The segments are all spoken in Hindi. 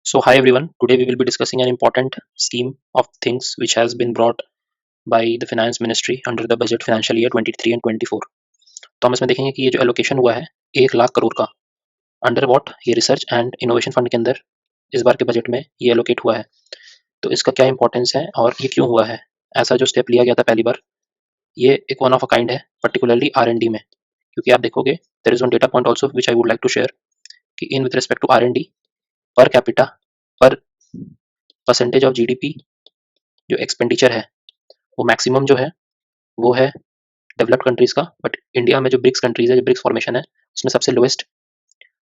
So, hi everyone. Today we will be discussing an important scheme of things which has been brought by the Finance Ministry under the budget financial year 23 and 24. तो हम इसमें देखेंगे कि ये जो एलोकेशन हुआ है 1 लाख करोड़ का अंडर वॉट ये रिसर्च एंड इनोवेशन फंड के अंदर इस बार के बजट में ये एलोकेट हुआ है। तो इसका क्या इंपॉर्टेंस है और ये क्यों हुआ है। ऐसा जो स्टेप लिया गया था पहली बार ये एक वन ऑफ अ काइंड है, पर्टिकुलरली R&D में, क्योंकि आप देखोगे there is one data point also which I would like to share कि in with respect to R&D per capita per percentage of GDP जो एक्सपेंडिचर है वो मैक्सिमम जो है वो है डेवलप्ड कंट्रीज का, बट इंडिया में जो ब्रिक्स कंट्रीज है, जो ब्रिक्स फॉर्मेशन है, उसमें सबसे lowest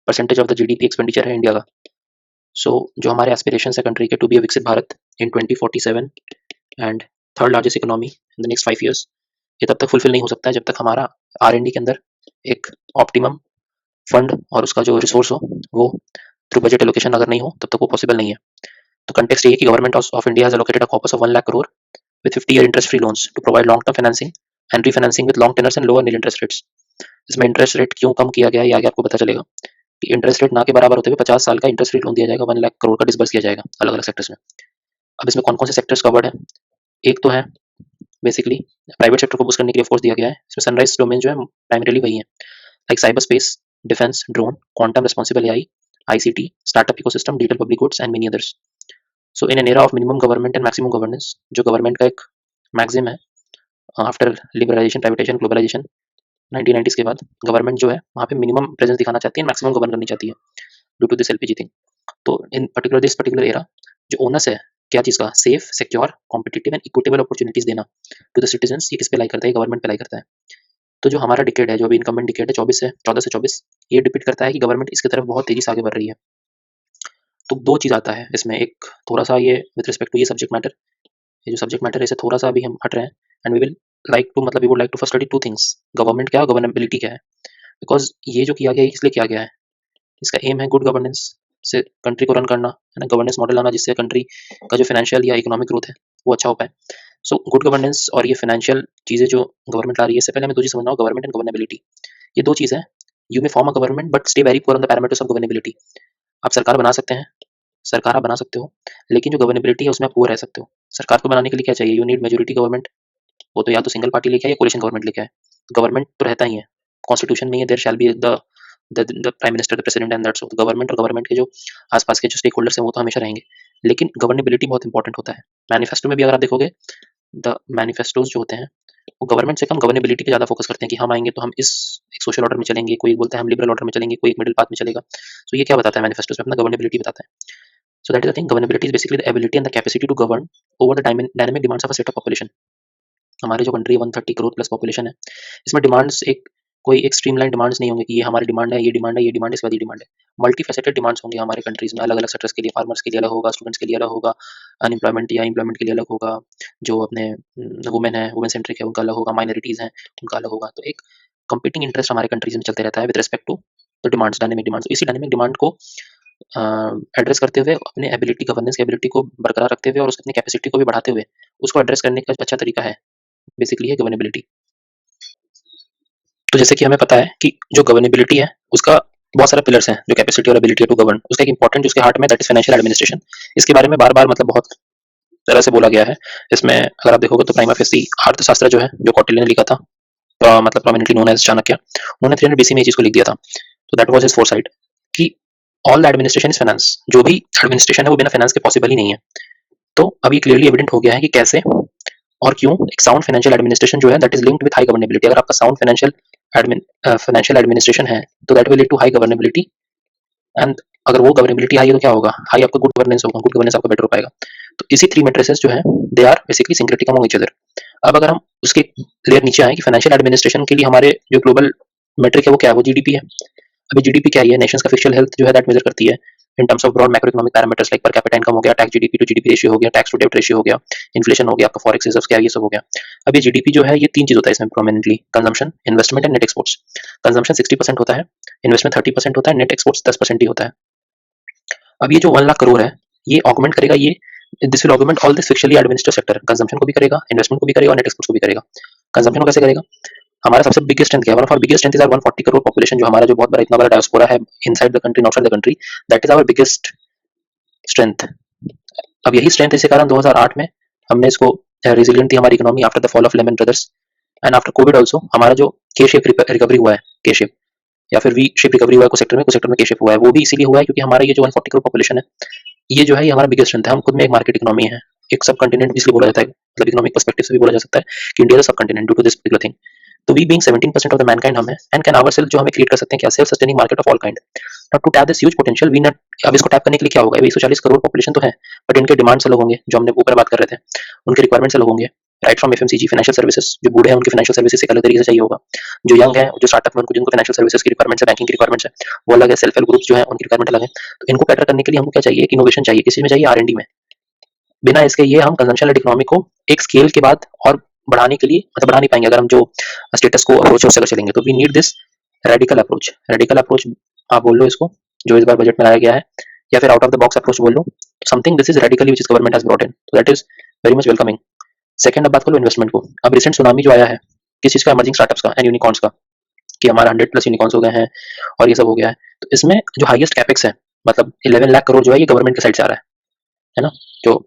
percentage of the GDP expenditure है इंडिया का। सो जो हमारे एस्पिरेशन है कंट्री के टू बी अ विकसित भारत इन 2047 and third largest economy in the next 5 years, ये तब तक फुलफिल नहीं हो सकता है जब तक हमारा R&D के अंदर एक ऑप्टिमम फंड और उसका जो रिसोर्स हो वो थ्रू बजट एलोकेशन अगर नहीं हो तब तक वो पॉसिबल नहीं है। तो कंटेक्स्ट ये है कि government of India has allocated a corpus of 1 lakh crore with 50-year interest-free loans to provide long-term financing and refinancing with long tenors and lower nil interest rates. इसमें इंटरेस्ट रेट क्यों कम किया गया है ये आगे आपको पता चलेगा कि इंटरेस्ट रेट ना के बराबर होते हुए 50 साल का इंटरेस्ट रेट लोन दिया जाएगा, 1 लाख करोड़ का डिस्बर्स किया जाएगा अलग अलग सेक्टर्स में। अब इसमें कौन कौन से सेक्टर्स कवर्ड है, एक तो है बेसिकली प्राइवेट सेक्टर को बूस्ट करने के लिए फोर्स दिया गया है। इसमें सनराइज डोमेन जो है प्राइमरीली वही है, like cyber space, defence, drone, quantum responsible AI, ICT, startup ecosystem, digital public goods and many others. So in an era of minimum government and maximum governance, जो गवर्नमेंट का एक मैक्सिम है after liberalisation, privatisation, globalisation 1990s के बाद, गवर्नमेंट जो है वहाँ पे मिनिमम प्रेजेंस दिखाना चाहती है, मैक्सिमम गवर्न करनी चाहती है due to this LPG thing. तो in particular this particular era जो ओनस है क्या चीज़ का, safe, secure, competitive and equitable opportunities देना टू द सिटीजन्स, ये किस पे लाई करता है, गवर्नमेंट पे लाई करता है। तो जो हमारा डिकेड है, जो अभी इनकमेंट डिकेड है 14 से 24, ये डिपेंड करता है कि गवर्नमेंट इसकी तरफ बहुत तेजी से आगे बढ़ रही है। तो दो चीज़ आता है इसमें, एक थोड़ा सा ये विद रिस्पेक्ट टू ये सब्जेक्ट मैटर, ये जो सब्जेक्ट मैटर है इसे थोड़ा सा अभी हम हट रहे हैं and we will like to मतलब we would like to first study two things, government क्या है, गवर्नेबिलिटी क्या है। बिकॉज ये जो किया गया है इसलिए किया गया है, इसका एम है गुड गवर्नेंस से कंट्री को रन करना है ना, गवर्नेंस मॉडल लाना जिससे कंट्री का जो फाइनेंशियल या इकोनॉमिक ग्रोथ है वो अच्छा हो पाए। सो गुड गवर्नेंस और ये फाइनेंशियल चीज़ें जो गवर्नमेंट ला रही है, इससे पहले हमें दो चीज़ समझना हो, गवर्नमेंट एंड गवर्नेबिलिटी, ये दो चीज़ है। You may form a government but stay very poor on the parameters of governability. आप सरकार बना सकते हैं, सरकार आप बना सकते हो, लेकिन जो गवर्नेबिलिटी है उसमें आप पुअर रह सकते हो। सरकार को बनाने के लिए क्या चाहिए, यू नीड मेजोरिटी गवर्नमेंट, वो तो या तो सिंगल पार्टी लेके आए या कोलिशन गवर्नमेंट लेके आए। गवर्नमेंट तो रहता ही है, कॉन्स्टिट्यूशन में ही there shall be the prime minister, the president and that's all. Government और गवर्नमेंट के जो आसपास के जो स्टेक होल्डर्स हैं वो तो हमेशा रहेंगे, लेकिन गवर्नेबिलिटी बहुत इंपॉर्टेंट होता है। मैनिफेस्टो में भी अगर आप देखोगे, द मैनिफेस्टोज जो होते हैं वो गवर्नमेंट से कम गवर्नेबिलिटी पे ज़्यादा फोकस करते हैं कि हम आएंगे तो हम इस एक सोशल ऑर्डर में चलेंगे, कोई बोलता है हम लिबरल ऑर्डर में चलेंगे, कोई एक मिडिल पाथ में चलेगा। सो ये क्या बताता है मैनिफेस्टोज में, अपना गवर्नेबिलिटी बताता है। So that is the thing, governability is basically the ability and the capacity to govern over the dynamic demands of a set of population. हमारी जो कंट्री 130 करोड़ प्लस पॉपुलेशन है, इसमें डिमांड्स एक कोई एक स्ट्रीमलाइन डिमांड्स नहीं होंगे कि ये हमारी डिमांड है, ये डिमांड है, ये डिमांड है, इसके बाद ये डिमांड है। मल्टी फैसेटेड डिमांड्स होंगे हमारे कंट्रीज में, अलग अलग सेक्टर्स के लिए, फार्मर्स के लिए अलग होगा, स्टूडेंट्स के लिए अलग होगा, अनएम्प्लॉयमेंट या एम्प्लॉयमेंट के लिए अलग होगा, जो अपने वुमेन है, वुमेन सेंट्रिक है, उनका अलग होगा, माइनॉरिटीज़ हैं उनका अलग होगा। तो एक कंपीटिंग इंटरेस्ट हमारे कंट्रीज में चलते रहता है with respect to the demands, dynamic demands. इसी डायनेमिक डिमांड को एड्रेस करते हुए, अपने एबिलिटी, गवर्नेंस की एबिलिटी को बरकरार रखते हुए और उसकी अपनी कैपेसिटी को भी बढ़ाते हुए उसको एड्रेस करने का अच्छा तरीका है बेसिकली है गवर्नेबिलिटी। तो जैसे कि हमें पता है कि जो गवर्नेबिलिटी है उसका बहुत सारे पिलर्स हैं, जो कैपेसिटी और एबिलिटी टू गवर्न, उसका एक इंपॉर्टेंट उसके हार्ट में दैट इज फाइनेंशियल एडमिनिस्ट्रेशन। इसके बारे में बार बार मतलब बहुत तरह से बोला गया है। इसमें अगर आप देखोगे तो प्राइमा फेसी अर्थशास्त्र जो है, जो कौटिल्य ने लिखा था, मतलब प्रोमिनेंटली नोन एज चाणक्य, उन्होंने 300 BC में ये चीज को लिख दिया था। तो दैट वाज हिज फोरसाइट कि all the administration is finance, जो भी एडमिनिस्ट्रेशन है वो बिना फाइनेंस के पॉसिबल ही नहीं है। तो अब ये क्लियरली एविडेंट हो गया है कि कैसे और क्यों एक साउंड फाइनेंशियल एडमिनिस्ट्रेशन जो है that is linked with high governability. अगर आपका साउंड फाइनेंशियल एडमिनिस्ट्रेशन है तो that will lead to high governability, and अगर वो गवर्नेबिलिटी हाई है तो क्या होगा, हाई आपका गुड गवर्नेंस होगा, गुड गवर्नेंस आपका बेटर हो पाएगा। तो इसी थ्री मैट्रिसेस जो है they are basically syncretic among each other. अब अगर हम उसके लेयर नीचे आए कि फाइनेंशियल एडमिनिस्ट्रेशन के लिए हमारे जो ग्लोबल मेट्रिक है वो क्या है, वो जीडीपी है। अभी जीडीपी क्या है, नेशंस का फिजिकल हेल्थ जो है दैट मेजर करती है in terms of broad macro economic parameters like per capita income हो गया, tax GDP to GDP ratio हो गया, टैक्स टू डेब्ट रेशियो हो गया, इन्फ्लेशन हो गया, आपका फॉरेक्स रिजर्व्स क्या है, ये सब हो गया। अब ये जीडीपी जो है ये तीन चीज होता है इसमें prominently, consumption, investment and net exports. Consumption 60% होता है, इन्वेस्टमेंट 30% होता है, नेट एक्सपोर्ट्स 10% ही होता है। अब ये जो 1 लाख करोड़ है ये ऑगमेंट करेगा, ये this will augment all this fiscally administrated sector, consumption को भी करेगा, इन्वेस्टमेंट को भी करेगा और नेट एक्सपोर्ट्स को भी करेगा। कंजम्पशन को कैसे करेगा, हमारा सबसे बिगेस्ट स्ट्रेंथ क्या है, one of our biggest strength is our 140 crore population, जो हमारा जो बहुत बड़ा इतना बड़ा डायस्पोरा है inside the country, outside the country, that is our biggest strength. अब यही स्ट्रेंथ इसी कारण 2008 में हमने इसको रेजिलियंट थी हमारी economy after the fall of Lehman Brothers and after Covid also. हमारा जो के शेप रिकवरी हुआ है, के शेप या फिर वी शेप रिकवरी हुआ है कुछ सेक्टर में के शेप हुआ है, वो भी इसीलिए हुआ है क्योंकि हमारा ये जो 140 करोड़ पॉपुलेशन है, ये जो है ये हमारा बिगेस्ट स्ट्रेंथ है। हम खुद में एक मार्केट इकोनॉमी है, एक सब कंटिनेंट इसलिए बोला जाता है, मतलब इकोनॉमिक पर्सपेक्टिव से भी बोला जा सकता है कि India is subcontinent due to this particular thing. तो we being 17% of the mankind हम है एंड कैन आवरसेल्फ जो हमें क्रिएट कर सकते हैं क्या, self sustaining market of all kind. Now to tap this huge potential we not, अब इसको टैप करने के लिए क्या होगा, 140 करोड़ पॉपुलेशन तो है बट इनके डिमांड्स अलग होंगे, जो हमने ऊपर बात कर रहे थे, उनके रिक्वायरमेंट्स अलग होंगे। Right from FMCG financial services, जो बूढ़े हैं उनके फाइनेंशियल सर्विसेज एक अलग तरीके से चाहिए होगा, जो यंग है जो स्टार्टअप में उनको जिनको फाइनेंशियल सर्विसेज की रिक्वायरमेंट्स है, बैंकिंग की रिक्वायरमेंट्स है वो अलग है, सेल्फ हेल्प ग्रुप्स जो है उनकी रिक्वायरमेंट अलग है। तो इनको कैटर करने के लिए हमको क्या चाहिए, इनोवेशन चाहिए, किसी में चाहिए आर&डी में। बिना इसके ये हम कंजम्पशन लेड इकोनॉमी को एक स्केल के बाद और बढ़ाने के लिए मतलब बढ़ा नहीं पाएंगे अगर हम जो स्टेटस को अप्रोच है उससे अगर चलेंगे। तो we need this radical approach. Radical approach आप बोल लो इसको, जो इस बार बजट में लाया गया है, या फिर out of the box approach बोल लो, something this is radically which is government has brought in, so that is very much welcoming. Second अब बात करो इन्वेस्टमेंट को। अब रिसेंट सुनामी जो आया है किस चीज का, इमर्जिंग स्टार्टअप्स का एंड यूनिकॉर्न्स का, कि हमारा 100 प्लस यूनिकॉर्न्स हो गए हैं और ये सब हो गया है। तो इसमें जो हाईएस्ट कैपेक्स है मतलब 11 लाख करोड़ जो है ये गवर्नमेंट की साइड से आ रहा है ना। जो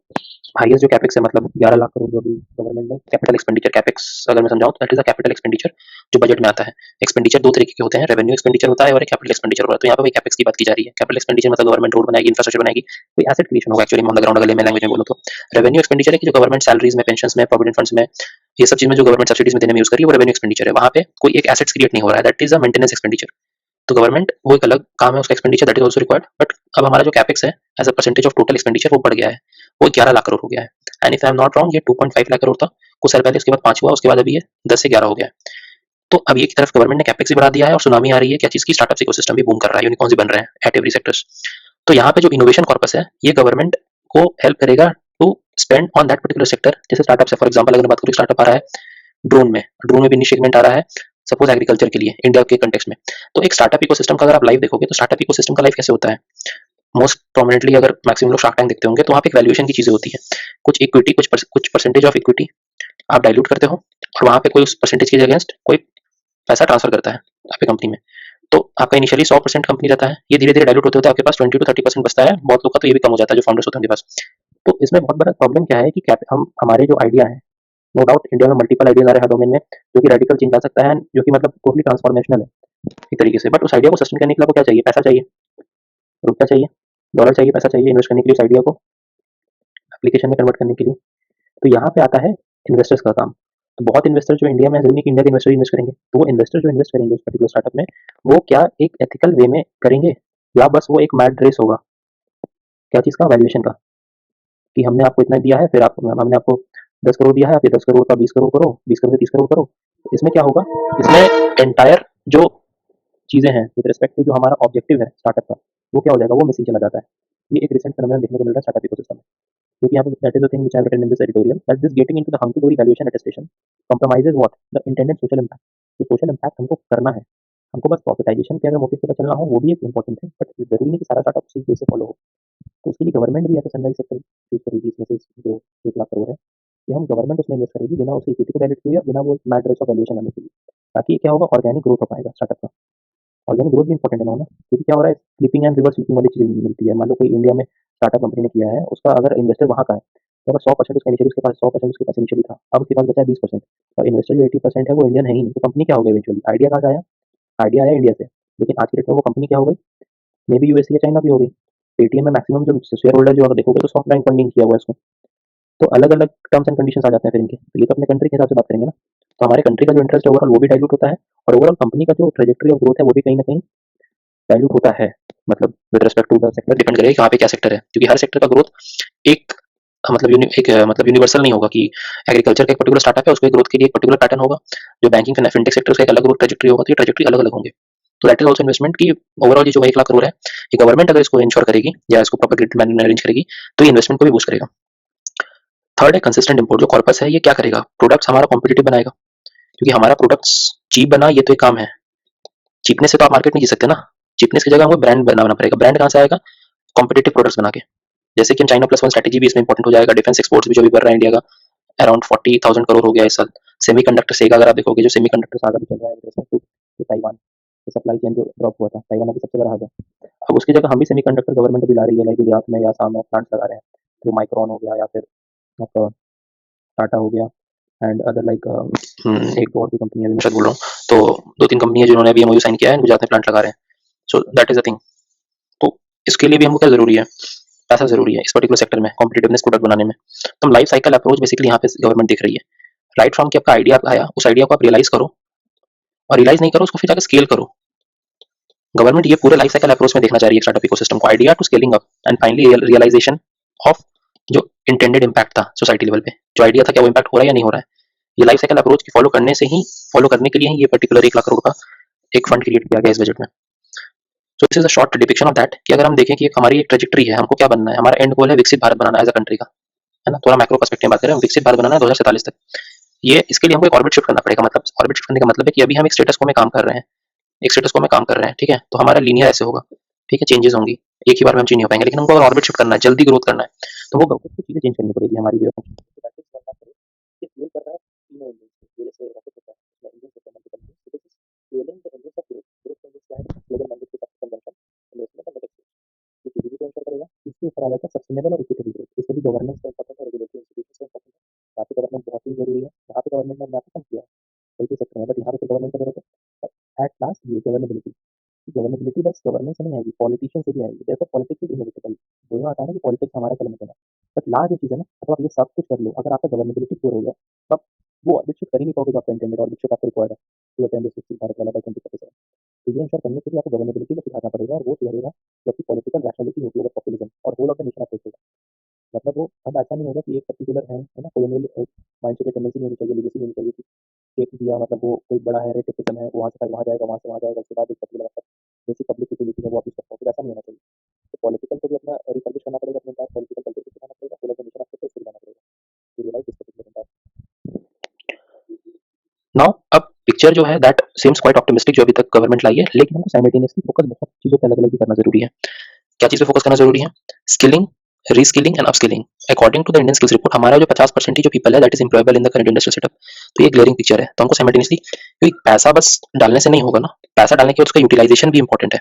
हाईएस्ट जो कैपेक्स है मतलब 11 लाख करोड़ जो भी गवर्नमेंट ने कैपिटल एक्सपेंडिचर, कैपेक्स अगर मैं समझाऊं तो that is a capital expenditure जो बजट में आता है। एक्सपेंडिचर दो तरीके के होते हैं, रेवेन्यू एक्सपेंडिचर होता है और एक कैपिटल एक्सपेंडिचर होता है। तो यहाँ पे वही कैपेक्स की बात की जा रही है। कैपिटल एक्सपेंडिचर मतलब गवर्नमेंट रोड बनाएगी, इंफ्रास्ट्रक्चर बनाएगी, कोई एसेट क्रिएशन होगा एक्चुअली ऑन द ग्राउंड अगर लेमन लैंग्वेज में बोलो तो। रेवेन्यू एक्सपेंडिचर है कि जो गवर्नमेंट सैलरीज में, पेंशन में, प्रोविडेंट फंड्स में, ये सब चीज में जो गवर्नमेंट सब्सिडीज में देने में यूज करी है वो रेवेन्यू एक्सपेंडिचर है। वहाँ पे कोई एक एसेट्स क्रिएट नहीं हो रहा है, that is a maintenance expenditure. तो गवर्नमेंट वो एक अलग काम है उसका expenditure, that is also required. But अब हमारा जो कैपेक्स है as a percentage of total expenditure वो बढ़ गया है, वो 11 लाख करोड़ हो गया है। And if I am not wrong ये 2.5 लाख करोड़ था कुछ साल पहले, उसके बाद 5 हुआ, उसके बाद अभी ये 10 से 11 हो गया है। तो अब ये की तरफ गवर्नमेंट ने कैपेक्स भी बढ़ा दिया है और सुनामी आ रही है क्या चीज की, स्टार्टअप इकोसिस्टम भी बूम कर रहा है, यूनिकॉर्न्स भी बन रहे हैं एट एवरी सेक्टर्स। तो यहाँ पे जो इनोवेशन कॉर्पस है ये गवर्नमेंट को हेल्प करेगा to spend on that particular sector. जैसे स्टार्टअप से फॉर एग्जाम्पल अगर बात करूँ, स्टार्टअप आ रहा है ड्रोन में भी निश सेगमेंट आ रहा है सपोज एग्रीकल्चर के लिए इंडिया के कंटेक्स्ट में। तो एक स्टार्टअप इकोसिस्टम का अगर आप लाइव देखोगे तो स्टार्टअप इकोसिस्टम का लाइव कैसे होता है, मोस्ट प्रोमिनेंटली अगर मैक्सिमम लोग शार्क टैंक देखते होंगे तो वहाँ पे एक वैल्यूएशन की चीजें होती है, कुछ इक्विटी, कुछ परसेंटेज ऑफ इक्विटी आप डाइल्यूट करते हो और वहाँ पे कोई उस परसेंटेज के अगेंस्ट कोई पैसा ट्रांसफर करता है आपकी कंपनी में। तो आपका इनिशियली 100% कंपनी रहता है, ये धीरे धीरे डाइल्यूट होते होते आपके पास 20 to 30% बचता है। बहुत लोग का तो ये भी कम हो जाता है जो फाउंडर्स होते हैं उनके पास। तो इसमें बहुत बड़ा प्रॉब्लम क्या है कि हम हमारे जो आइडिया है, नो डाउट इंडिया में मल्टीपल आइडियाज आ रहे हैं हर डोमेन में जो कि रेडिकल चेंज ला सकता है, जो कि मतलब टोटली ट्रांसफॉर्मेशनल है एक तरीके से। बट उस आइडिया को सस्टेन करने के लिए आपको क्या चाहिए, पैसा चाहिए, रुपया चाहिए, डॉलर चाहिए, पैसा चाहिए इन्वेस्ट करने के लिए उस आइडिया को एप्लीकेशन में कन्वर्ट करने के लिए। तो यहाँ पे आता है इन्वेस्टर्स का काम। तो बहुत इन्वेस्टर जो इंडिया में जरूरी नहीं कि इंडिया के इन्वेस्टर इन्वेस्ट करेंगे, तो वो इन्वेस्टर जो इन्वेस्ट करेंगे उस पर्टिकुलर स्टार्टअप में वो क्या एक एथिकल वे में करेंगे या बस वो एक मैड रेस होगा, क्या चीज़ का, वैल्यूएशन का, कि हमने आपको इतना दिया है फिर आप हमने आपको 10 करोड़ दिया है, आप ये 10 करोड़ का 20 करोड़ करो, 20 करोड़ से 30 करोड़ करो। तो इसमें क्या होगा, इसमें एंटायर जो चीज़ें हैं विद रिस्पेक्ट टू जो हमारा ऑब्जेक्टिव है स्टार्टअप का, वो क्या हो जाएगा, वो मिसिंग चला जाता है। ये एक रिसेंट फेनोमेनन देखने को मिल रहा है स्टार्टअप इकोसिस्टम में। क्योंकि यहाँ पे that is the thing which I have written in this editorial that this getting into the hunky dory valuation attestation compromises what the intended social impact. तो सोशल इम्पैक्ट हमको करना है, हमको बस प्रॉफिटाइजेशन के अगर मोटिव के साथ चलना हो वो भी एक इंपॉर्टेंट है, बट जरूरी नहीं कि सारा स्टार्टअप उसी बेस से फॉलो हो। तो उसके लिए गवर्नमेंट भी ऐसा सनराइज सेक्टर चूज करेगी इसमें से जो 1 लाख करोड़ है, कि हम गवर्नमेंट उसमें इन्वेस्ट करेगी बिना उसकी इक्विटी को डायरेक्ट किए या बिना वो मैट रेस ऑफ वैल्यूएशन आने के लिए, ताकि क्या होगा, ऑर्गेनिक ग्रोथ हो पाएगा स्टार्टअप का। ऑर्गेनिक ग्रोथ भी इंपॉर्टेंट है ना, क्योंकि क्या हो रहा है, स्लीपिंग एंड रिवर्स स्लीपिंग वाली चीज़ मिलती है। मान लो कोई इंडिया में स्टार्टअप कंपनी ने किया है, उसका अगर इन्वेस्टर वहाँ का है तो अगर 100% उसका इनिशियली उसके पास 100% उसके पास इनिशियली था, अब उसके पास बचा है 20%, और इन्वेस्टर जो 80% है वो इंडियन है ही नहीं, तो कंपनी क्या हो गई इवेंचुअली, आइडिया कहाँ से आया, आइडिया आया इंडिया से, लेकिन आज के डेट में वो कंपनी क्या हो गई, मे बी यूएस या चाइना भी हो गई। पेटीएम में मैक्सिमम जो शेयर होल्डर जो अगर देखोगे तो सॉफ्ट बैंक फंडिंग किया हुआ है इसको। तो अलग अलग टर्म्स एंड कंडीशन आ जाते हैं फिर इनके, तो ये तो अपने कंट्री के हिसाब से बात करेंगे ना। तो हमारे कंट्री का जो इंटरेस्ट है ओवरऑल वो भी डाइल्यूट होता है, और ओवरऑल कंपनी का जो ट्रेजेक्टरी ऑफ ग्रोथ है वो भी कहीं ना कहीं डाइल्यूट होता है। मतलब with respect to the sector depend करेगा कि वहाँ पे क्या सेक्टर है, क्योंकि हर सेक्टर का ग्रोथ एक मतलब मतलब यूनिवर्सल नहीं होगा कि एग्रीकल्चर का एक पर्टिकुलर स्टार्टअप है उसके ग्रोथ के लिए एक पर्टिकुलर पैटर्न होगा, जो बैंकिंग फिनटेक सेक्टर का एक अलग ग्रोथ ट्रेजेक्टरी होगा, तो ये ट्रेजेक्टरी अलग अलग होंगे। तो दैट इज ऑल्सो इन्वेस्टमेंट की ओवरऑल ये जो 1 लाख करोड़ है, ये गवर्नमेंट अगर इसको इंश्योर करेगी या इसको प्रॉपर ग्रिड मैनेजमेंट अरेंज करेगी तो ये इन्वेस्टमेंट को भी बूस्ट करेगा। थर्ड है कंसिस्टेंट इंपोर्ट। जो कॉर्पस है ये क्या करेगा, प्रोडक्ट्स हमारा कॉम्पिटिटिव बनाएगा, क्योंकि हमारा प्रोडक्ट्स चीप बना ये तो एक काम है, चीपनेस से तो आप मार्केट में जी सकते हैं ना, चीपनेस की जगह हमको ब्रांड बनाना पड़ेगा। ब्रांड कहाँ से आएगा, कॉम्पिटिटिव प्रोडक्ट्स बना के, जैसे कि हम चाइना प्लस वन स्ट्रेटेजी भी इसमें इंपॉर्टेंट हो जाएगा। डिफेंस एक्सपोर्ट्स भी जो भी बढ़ रहा है इंडिया का अराउंड 40,000 करोड़ हो गया इस साल। सेमीकंडक्टर सेगा अगर आप देखोगे जो सेमीकंडक्टर सागा भी चल रहा है ताइवान, सप्लाई चेन जो ड्रॉप हुआ था, ताइवान अभी सबसे बड़ा हब है। अब उसकी जगह हम भी सेमीकंडक्टर गवर्नमेंट भी ला रही है, लाइक गुजरात में या आसाम में प्लांट्स लगा रहे हैं, जो माइक्रोन हो गया या फिर आपका टाटा हो गया एंड अदर लाइक एक दो और भी कंपनी अभी मैं शायद बोल रहा हूँ, तो 2-3 कंपनी है जिन्होंने अभी एमओयू साइन किया है, गुजरात में प्लांट लगा रहे हैं। So that is the thing. तो इसके लिए भी हमको क्या ज़रूरी है? पैसा ज़रूरी है इस पर्टिकुलर सेक्टर में कॉम्पिटिटिवनेस प्रोडक्ट बनाने में। तो हम लाइफ साइकिल अप्रोच बेसिकली यहाँ पे गवर्नमेंट देख रही है। राइट फ्रॉम कि आपका आइडिया आया, उस आइडिया को आप रियलाइज़ करो और रियलाइज़ नहीं करो उसको फिर जाके स्केल करो। गवर्नमेंट ये पूरे लाइफ साइकिल अप्रोच में देखना चाह रही है स्टार्टअप इकोसिस्टम को, idea to scaling up and finally realisation of जो इंटेंडेड इम्पैक्ट था सोसाइटी लेवल पे, जो आइडिया था क्या वो इम्पैक्ट हो रहा है या नहीं हो रहा है। ये लाइफ साइकिल अप्रोच की फॉलो करने के लिए ही ये पर्टिकुलर 1 लाख करोड़ का एक फंड क्रिएट किया गया इस बजट में। So this is a short depiction of that कि अगर हम देखें कि हमारी एक ट्रेजेक्टरी है, हमको क्या बनना है, हमारा एंड गोल है विकसित भारत बनाना एज अ कंट्री का, है ना। थोड़ा मैक्रो पर्सपेक्टिव में बात करें, विकसित भारत बनाना है 2047 तक। ये इसके लिए हमको एक ऑर्बिट शिफ्ट करना पड़ेगा। मतलब ऑर्बिट शिफ्ट करने का मतलब है कि अभी हम एक स्टेटस को में काम कर रहे हैं, एक स्टेटस को में काम कर रहे हैं, ठीक है। तो हमारा लीनियर ऐसे होगा, ठीक है, चेंजेस होंगी, एक ही बार में हम चेंज नहीं हो पाएंगे। लेकिन हमको अगर ऑर्बिट शिफ्ट करना है, जल्दी ग्रोथ करना है, तो वो कुछ चीजें चेंज करनी पड़ेगी हमारी वे ऑफ फंक्शन। तो दैट इज व्हाट आई करें कि फ्यूल कर रहा है तीनों इंजन से, जैसे रॉकेट होता है उसमें इंजन होता है मल्टीपल इंजन, तो this is fuelling the engine of growth. Growth का इंजन क्या है? ग्लोबल मार्केट के कंजम्पशन, इन्वेस्टमेंट एंड नेक्स्ट जो जीडीपी को इंश्योर करेगा। इसके ऊपर आ जाता है सस्टेनेबल और इक्विटेबल ग्रोथ। इसके भी गवर्नेंस का इंपॉर्टेंट है, रेगुलेटरी इंस्टीट्यूशंस का इंपॉर्टेंट है। यहाँ पे गवर्नमेंट बहुत ही जरूरी है, यहाँ पे गवर्नमेंट ने कम किया है कई कई सेक्टर में, बट यहाँ पे गवर्नमेंट का जरूरत है। एट लास्ट ये गवर्नेबिलिटी, गवर्नेबिलिटी बस गवर्नेंस से नहीं आएगी, पॉलिटिशियन से भी आएगी। देखो पॉलिटिक्स इज इनएविटेबल, दोनों आता है ना कि पॉलिटिक्स हमारा चलन में है, बट लास्ट जो चीज़ है ना, अगर आप ये सब कुछ कर लो, अगर आपका गवर्नेबिलिटी पूरा हो गया, तो आप वो ऑर्बिट शिफ्ट कर ही नहीं पाओगे जो आपका इंटेंडेड ऑर्बिट शिफ्ट आपको रिक्वायर्ड है टू अटेंड दिस विकसित भारत वाला बाय 2047। तो ये इंश्योर करने के लिए आपको गवर्नेबिलिटी को सुधारना पड़ेगा, और वो सुधरेगा जब आपकी पॉलिटिकल रैशनैलिटी होगी ओवर पॉपुलिज्म और whole of the nation approach होगा। मतलब वो अब ऐसा नहीं होगा कि एक पर्टिकुलर है ना, कोलोनियल माइंडसेट या टेंडेंसी नहीं होनी चाहिए, लीगेसी नहीं होनी चाहिए कि एक दिया मतलब वो कोई बड़ा है, रेटिफिकेशन है, वहाँ से वहाँ जाएगा, वहाँ से वहाँ जाएगा, उसके बाद एक पर्टिकुलर जैसी पब्लिक यूटिलिटी है वो ऑफिस करता है, तो वैसा नहीं होना चाहिए। तो पॉलिटिकल को भी अपना रिफर्बिश करना पड़ेगा, अपने पास पॉलिटिकल कल्चर को सिखाना पड़ेगा, whole of the nation approach को सिखाना पड़ेगा to realise this particular impact. Now अब पिक्चर जो है दैट सीम्स क्वाइट ऑप्टिमिस्टिक जो अभी तक गवर्नमेंट लाई है, लेकिन हमको साइमल्टेनियसली फोकस बहुत चीज़ों पे अलग-अलग भी करना ज़रूरी है। क्या चीज़ पे फोकस करना ज़रूरी है? Skilling, reskilling and upskilling. According to the Indian skills report, हमारा जो 50% ही जो पीपल है that is employable in the current industrial setup. तो ये ग्लेयरिंग पिक्चर है। तो हमको साइमल्टेनियसली, क्योंकि पैसा बस डालने से नहीं होगा ना, पैसा डालने के बाद उसका यूटिलाइजेशन भी इंपॉर्टेंट है।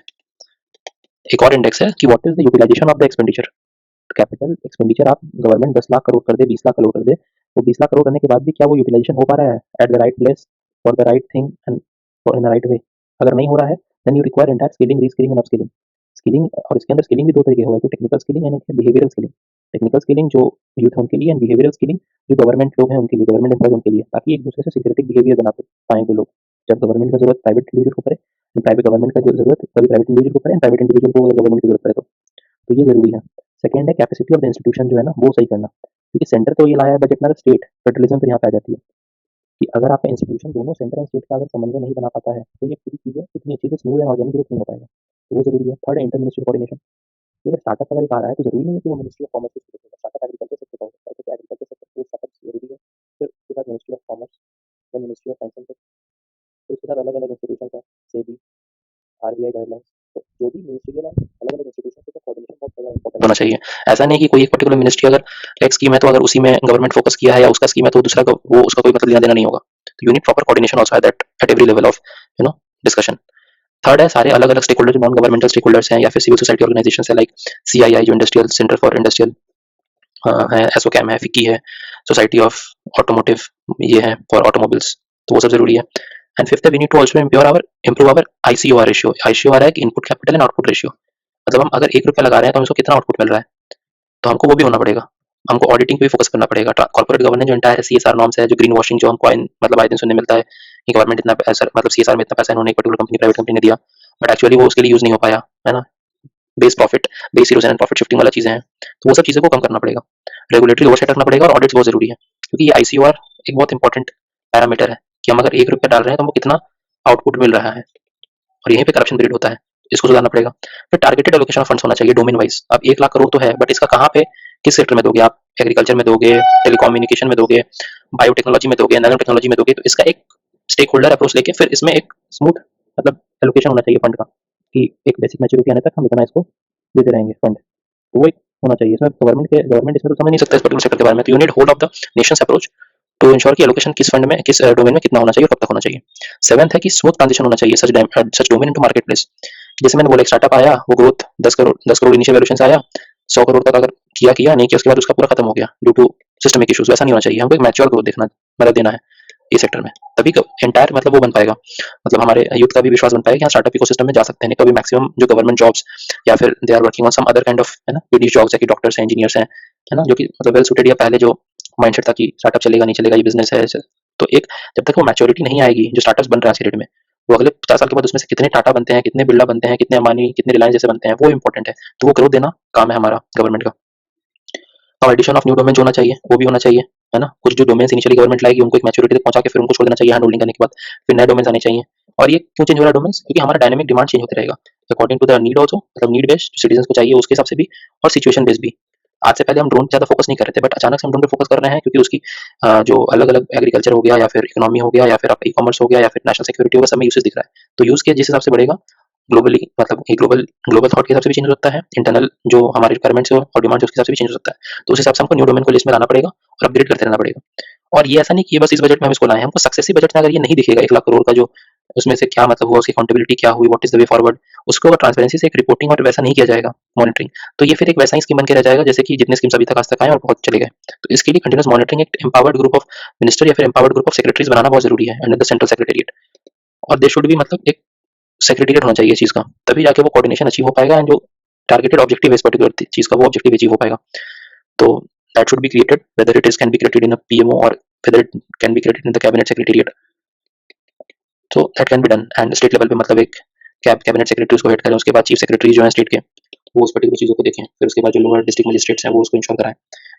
एक और इंडेक्स है कि what is the utilisation of the expenditure. Capital expenditure आप गवर्नमेंट 10 लाख करोड़ कर दे, 20 लाख करोड़ कर दे, तो 20 लाख करोड़ करने के बाद भी क्या वो यूटिलाइजेशन हो पा रहा है at the right place for the right thing and for in the right way? अगर नहीं हो रहा है then you require entire skilling, reskilling and upskilling. Skilling, और इसके अंदर स्किलिंग भी दो तरीके होगा, तो technical skilling and behavioural skilling. Technical skilling जो यूथ है उनके लिए, एंड बिहेवियरल स्किलिंग जो गवर्नमेंट लोग हैं उनके लिए, गवर्नमेंट एम्प्लॉयज उनके लिए, ताकि एक दूसरे से सिंक्रेटिक बिहेवियर बना पाएंगे लोग। जब गवर्नमेंट का जरूरत प्राइवेट इंडिविजुअल को पड़े, प्राइवेट गवर्नमेंट का जो जरूरत कभी प्राइवेट इंडिविजुअल को पड़े, प्राइवेट इंडिविजुअल को अगर गवर्नमेंट की जरूरत पड़े तो ये जरूरी है। सेकंड है कैपेसिटी ऑफ द इंस्टीट्यूशन जो है ना वो सही करना, क्योंकि सेंटर तो ये लाया है बजट में, स्टेट फेडरलिज्म फिर यहाँ पे आ जाती है कि अगर आपका इंस्टीट्यूशन दोनों सेंटर एंड स्टेट का अगर समन्वय नहीं बना पाता है, तो ये पूरी चीज़ें इतनी अच्छी से स्मूथ एंड ऑर्गेनिक ग्रोथ नहीं हो पाएगा, तो वो जरूरी है। थर्ड है इंटर मिनिस्ट्री कोऑर्डिनेशन। अगर स्टार्टअप अगर एक आ रहा है तो जरूरी नहीं है कि वो मिनिस्ट्री ऑफ कॉमर्स से शुरू होगा, स्टार्टअप एग्रीकल्चर से शुरू होता है, तो एग्रीकल्चर सेक्टर स्टार्टअप जरूरी है। फिर उसके बाद ministry of commerce, then ministry of science and tech, फिर उसके बाद अलग अलग इंस्टीट्यूशन है, सेबी, आरबीआई गाइडलाइंस। तो जो भी मिनिस्ट्रियल अलग अलग इंस्टीट्यूशन का कोऑर्डिनेशन बहुत ज़्यादा इंपॉर्टेंट होना चाहिए। ऐसा नहीं कि कोई एक पर्टिकुलर मिनिस्ट्री अगर एक स्कीम है तो अगर उसी में गवर्नमेंट फोकस किया है या उसका स्कीम है तो दूसरा का वो उसका कोई मतलब लेना देना नहीं होगा। तो you need proper coordination also at that at every level of discussion. Third है सारे अलग अलग stakeholders, non governmental stakeholders हैं या फिर सिविल सोसाइटी ऑर्गेनाइजेशन है, लाइक सीआईआई जो इंडस्ट्रियल सेंटर फॉर इंडस्ट्रियल है, एसोकैम है, फिक्की है, सोसाइटी ऑफ ऑटोमोटिव ये है फॉर ऑटोमोबाइल्स, तो वो सब जरूरी है। एंड फिफ्थ है we need to also improve our ICOR ratio. ICOR है कि input capital and output ratio, मतलब हम अगर 1 रुपया लगा रहे हैं तो हमको कितना आउटपुट मिल रहा है, तो हमको वो भी होना पड़ेगा। हमको ऑडिटिंग पे भी फोकस करना पड़ेगा। कॉर्पोरेट गवर्नेंस जो एंटायर सीएसआर नॉर्म्स है, जो ग्रीन वॉशिंग जो हमको मतलब आए दिन सुनने मिलता है कि गवर्नमेंट इतना पैसा, मतलब सीएसआर में इतना पैसा इन्होंने एक पर्टिकुलर कंपनी प्राइवेट कंपनी ने दिया, बट एक्चुअली वो उसके लिए यूज नहीं हो पाया, है ना। Base profit, base erosion and profit shifting वाला चीजें हैं, तो वो सब चीज़ों को कम करना पड़ेगा। रेगुलेटरी ओवरसेट रखना पड़ेगा और ऑडिट्स बहुत जरूरी है, क्योंकि ये आईसीओआर एक बहुत इंपॉर्टेंट पैरामीटर है कि हम अगर 1 रुपया डाल रहे हैं तो हमको कितना आउटपुट मिल रहा है, और यहीं पे करप्शन पीरियड होता है, इसको सुधारना पड़ेगा। फिर टारगेटेड एलोकेशन ऑफ फंड्स होना चाहिए डोमेन वाइज। अब 1 लाख करोड़ तो है, बट इसका कहाँ पे किस सेक्टर में दोगे आप? एग्रीकल्चर में दोगे, टेलीकम्युनिकेशन में दोगे, बायोटेक्नोलॉजी में दोगे, नैनो टेक्नोलॉजी में दोगे, तो इसका एक स्टेक होल्डर अप्रोच लेके फिर इसमें एक स्मूथ मतलब एलोकेशन होना चाहिए फंड का, कि एक बेसिक मैच्योरिटी आने तक हम इतना इसको देते रहेंगे फंड, तो वो एक होना चाहिए। इसमें गवर्नमेंट इसमें तो समझ नहीं सकता इस पर्टिकुलर सेक्टर के बारे में, तो you need whole of the nations approach to ensure कि एलोकेशन किस फंड में, किस डोमेन में कितना होना चाहिए और कब तक होना चाहिए। सेवंथ है कि स्मूथ ट्रांजिशन होना चाहिए सच डोमेन इनटू मार्केट प्लेस। जैसे मैंने बोला, एक स्टार्टअप आया, वो ग्रोथ 10 करोड़ इनिशियल वैल्यूएशन से आया, 100 करोड़ तक अगर किया नहीं किया, उसके बाद उसका पूरा खत्म हो गया ड्यू टू सिस्टमिक इश्यूज। वैसा नहीं होना चाहिए, हमको एक मैच्योर ग्रोथ देखना मतलब देना है इस सेक्टर में, तभी एंटायर मतलब वो बन पाएगा, मतलब हमारे यूथ का भी विश्वास बन पाएगा कि हाँ स्टार्टअप इकोसिस्टम में जा सकते हैं। नहीं तो अभी मैक्सिमम जो गवर्नमेंट जॉब्स या फिर they are working on some other kind of, है ना, पीडी जॉब्स है कि डॉक्टर्स हैं, इंजीनियर्स हैं, है ना, जो कि मतलब वेल सूटेड, या पहले जो माइंडसेट था कि स्टार्टअप चलेगा नहीं चलेगा, ये बिजनेस है ऐसे। तो एक जब तक वो मैच्योरिटी नहीं आएगी, जो स्टार्टअप्स बन रहे हैं आज के डेट में, वो अगले 50 साल के बाद उसमें से कितने टाटा बनते हैं, कितने बिरला बनते हैं, कितने अंबानी, कितने रिलायंस जैसे बनते हैं, वो इंपॉर्टेंट है। तो वो ग्रोथ देना काम है हमारा गवर्नमेंट का। और एडिशन ऑफ न्यू डोमेन होना चाहिए, वो भी होना चाहिए, है ना। कुछ जो डोमेन्स इनिशियली गवर्नमेंट लाएगी उनको एक मैच्योरिटी तक पहुंचा के फिर उनको छोड़ देना चाहिए हैंड होल्डिंग करने के बाद, फिर नए डोमेन्स आने चाहिए। और ये क्यों चेंज हो रहा है डोमेन्स? क्योंकि हमारा डायनामिक डिमांड चेंज होता रहेगा according to the need also, मतलब नीड बेस्ड सिटीजन को चाहिए उसके हिसाब से भी, और सिचुएशन बेस्ड भी। आज से पहले हम ड्रोन पे ज्यादा फोकस नहीं कर रहे थे, बट अचानक से हम ड्रोन पे फोकस कर रहे हैं क्योंकि उसकी जो अलग अलग एग्रीकल्चर हो गया, या फिर इकोनॉमी हो गया, या फिर आपका ई कॉमर्स हो गया, या फिर नेशनल सिक्योरिटी होगा, सब में यूसेज दिख रहा है। तो यूज केस जिस हिसाब से बढ़ेगा ग्लोबली, मतलब ये ग्लोबल ग्लोबल थॉट के हिसाब से भी चेंज हो सकता है, इंटरनल जो हमारे रिक्वायरमेंट्स और डिमांड उसके हिसाब से भी चेंज हो सकता है। तो उस हिसाब से हमको न्यू डोमेन को लिस्ट में लाना पड़ेगा और अपग्रेड करते रहना पड़ेगा। और ये ऐसा नहीं कि ये बस इस बजट में हम इसको लाए हैं, हमको सक्सेसिव बजट में अगर ये नहीं दिखेगा 1 लाख करोड़ का, जो उसमें से क्या मतलब हुआ, उसकी अकाउंटेबिलिटी क्या हुई, what is the way forward, उसको अगर ट्रांसपेरेंसी से एक रिपोर्टिंग और वैसा नहीं किया जाएगा मॉनिटरिंग, तो ये फिर एक वैसा ही स्कीम बन के रह जाएगा जैसे कि जितने स्कीम्स अभी तक आज तक आए और बहुत चले गए। तो इसके लिए कंटिन्यूस मॉनिटरिंग, एक एम्पावर्ड ग्रुप ऑफ मिनिस्टर या फिर एम्पावर्ड ग्रुप ऑफ सेक्रेटरीज बनाना बहुत जरूरी है अंडर द सेंट्रल सेक्रेटेरिएट। और दे शुड भी मतलब एक सेक्रेटेरिएट होना चाहिए इस चीज का, तभी जाके वो कोऑर्डिनेशन अचीव हो पाएगा, एंड जो टारगेटेड ऑब्जेक्टिव है इस पर्टिकुलर चीज का, वो ऑब्जेक्टिव अचीव हो पाएगा। तो that should be created, whether it is can be created in a PMO or whether it can be created in the cabinet secretariat. So that can be done, and state level पे मतलब एक कैबिनेट सेक्रेटरी उसको हेड करें, उसके बाद चीफ सेक्रेटरी जो है स्टेट के, वो उस पर्टिकुलर चीज़ों को देखें, फिर उसके बाद जो लोअर डिस्ट्रिक्ट मजिस्ट्रेट्स हैं वो उसको इंश्योर कराएं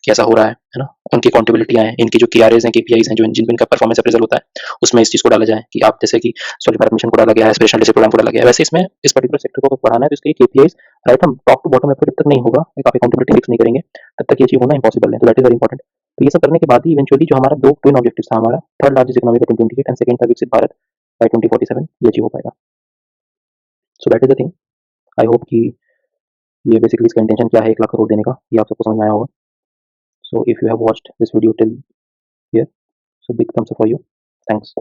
कि ऐसा हो रहा है ना, उनकी अकाउंटेबिलिटी आए, इनकी जो KRAs हैं, KPIs हैं, जो जिन पे इनका परफॉर्मेंस अप्रेजल होता है, उसमें इस चीज़ को डाला जाए कि आप जैसे कि स्वच्छ भारत मिशन को डाला गया है, एस्पिरेशनल डिस्ट्रिक्ट प्रोग्राम को डाला गया है, वैसे इसमें इस पर्टिकुलर सेक्टर को बढ़ाना है, तो इसके KPIs right from top to bottom जब तक नहीं होगा, एक आप अकाउंटेबिलिटी फिक्स नहीं करेंगे, तब तक ये अचीव होना इम्पॉसिबल है। तो दैट इज वेरी इंपॉर्टेंट। तो ये सब करने के बाद ही इवेंचुअली जो हमारा दो ट्विन ऑब्जेक्टिव था, हमारा थर्ड लार्जेस्ट इकोनॉमी का 2028 एंड सेकंड था विकसित भारत बाय 2047, ये अचीव हो पाएगा। सो that is the thing. I hope कि ये बेसिकली इसका इंटेंशन क्या है 1 लाख करोड़ देने का, ये आप सबको समझ में आया होगा। So if you have watched this video till here, so big thumbs up for you. Thanks.